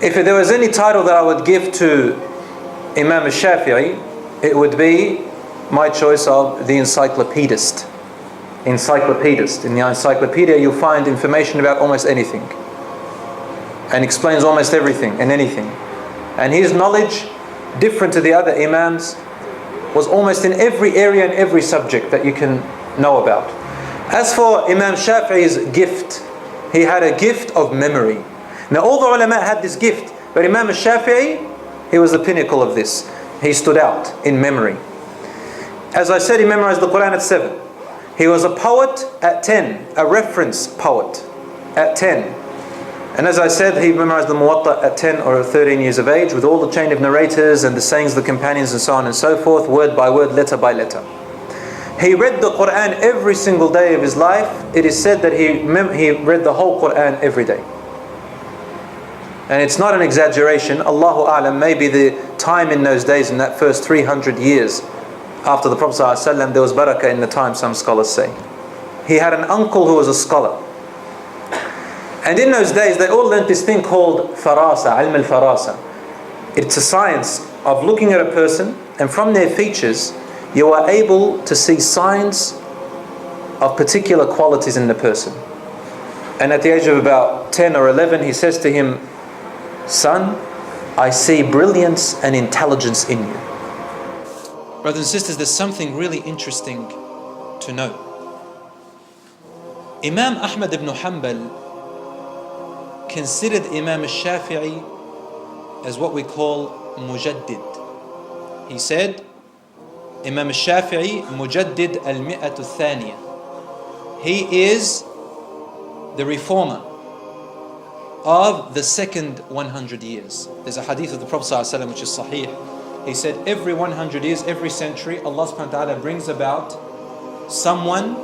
If there was any title that I would give to Imam Shafi'i, it would be my choice of the encyclopedist. Encyclopedist. In the encyclopedia you'll find information about almost anything, and explains almost everything and anything. And his knowledge, different to the other Imams, was almost in every area and every subject that you can know about. As for Imam Shafi'i's gift, he had a gift of memory. Now all the ulama had this gift, but Imam Shafi'i, he was the pinnacle of this. He stood out in memory. As I said, he memorized the Quran at 7. He was a poet at 10, a reference poet at 10. And as I said, he memorized the Muwatta at 10 or 13 years of age, with all the chain of narrators and the sayings of the companions and so on and so forth, word by word, letter by letter. He read the Quran every single day of his life. It is said that he read the whole Quran every day. And it's not an exaggeration. Allahu A'lam, maybe the time in those days, in that first 300 years after the Prophet ﷺ, there was barakah in the time, some scholars say. He had an uncle who was a scholar. And in those days, they all learned this thing called farasa, ilm al-farasa. It's a science of looking at a person, and from their features, you are able to see signs of particular qualities in the person. And at the age of about 10 or 11, he says to him, "Son, I see brilliance and intelligence in you." Brothers and sisters, there's something really interesting to know. Imam Ahmad ibn Hanbal considered Imam Shafi'i as what we call mujaddid. He said, Imam Shafi'i mujaddid al-mi'atu thaniya. He is the reformer of the second 100 years. There's a hadith of the Prophet ﷺ which is sahih. He said every 100 years, every century, Allah subhanahu wa ta'ala brings about someone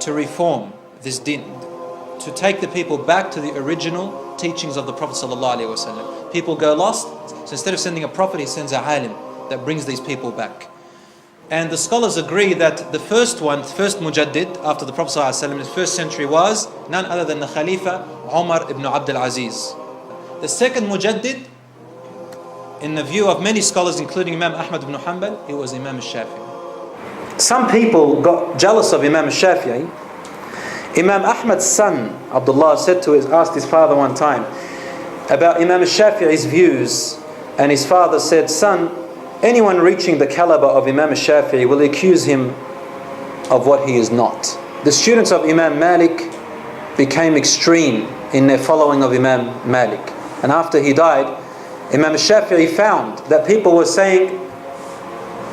to reform this din, to take the people back to the original teachings of the Prophet ﷺ. People go lost, so instead of sending a prophet, he sends a alim that brings these people back. And the scholars agree that the first mujaddid after the Prophet ﷺ in his first century was none other than the Khalifa Umar ibn Abdul Aziz. The second mujaddid, in the view of many scholars including Imam Ahmad ibn Hanbal, it was Imam Shafi'i. Some people got jealous of Imam Shafi'i. Imam Ahmad's son Abdullah asked his father one time about Imam Shafi'i's views, and his father said, "Son, anyone reaching the caliber of Imam Shafi'i will accuse him of what he is not." The students of Imam Malik became extreme in their following of Imam Malik. And after he died, Imam Shafi'i found that people were saying,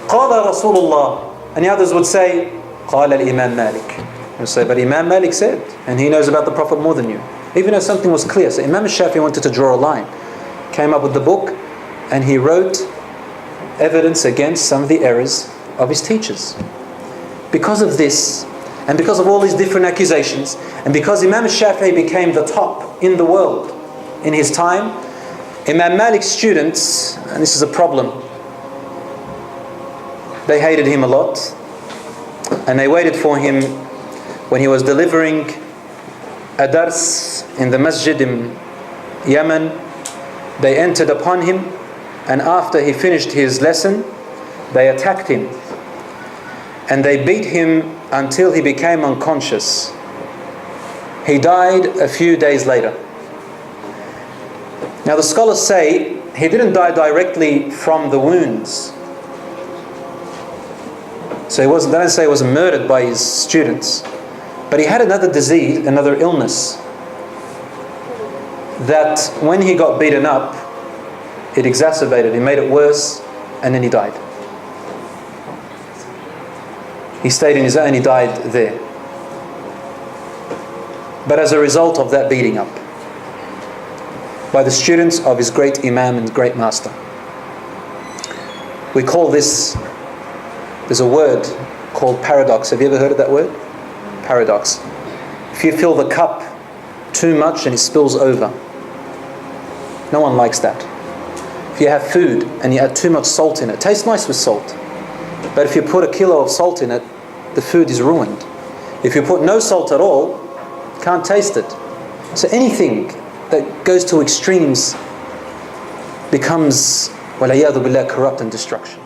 "Qala Rasulullah," and the others would say, "Qala al-Imam Malik." And say, "But Imam Malik said, and he knows about the Prophet more than you." Even though something was clear. So Imam Shafi'i wanted to draw a line, came up with the book, and he wrote evidence against some of the errors of his teachers. Because of this, and because of all these different accusations, and because Imam Shafi'i became the top in the world in his time, Imam Malik's students, and this is a problem, they hated him a lot, and they waited for him when he was delivering a dars in the masjid in Yemen. They entered upon him, and after he finished his lesson, they attacked him and they beat him until he became unconscious. He died a few days later. Now the scholars say he didn't die directly from the wounds. So they don't say he was murdered by his students, but he had another disease, another illness, that when he got beaten up, it exacerbated, it made it worse, and then he died. He stayed in his own, he died there. But as a result of that beating up by the students of his great Imam and great master. We call this, there's a word called paradox. Have you ever heard of that word? Paradox. If you fill the cup too much and it spills over, no one likes that. If you have food and you add too much salt in it, it tastes nice with salt. But if you put a kilo of salt in it, the food is ruined. If you put no salt at all, you can't taste it. So anything that goes to extremes becomes, وَالْعِيَاذُ بِاللَّهِ, corrupt and destruction.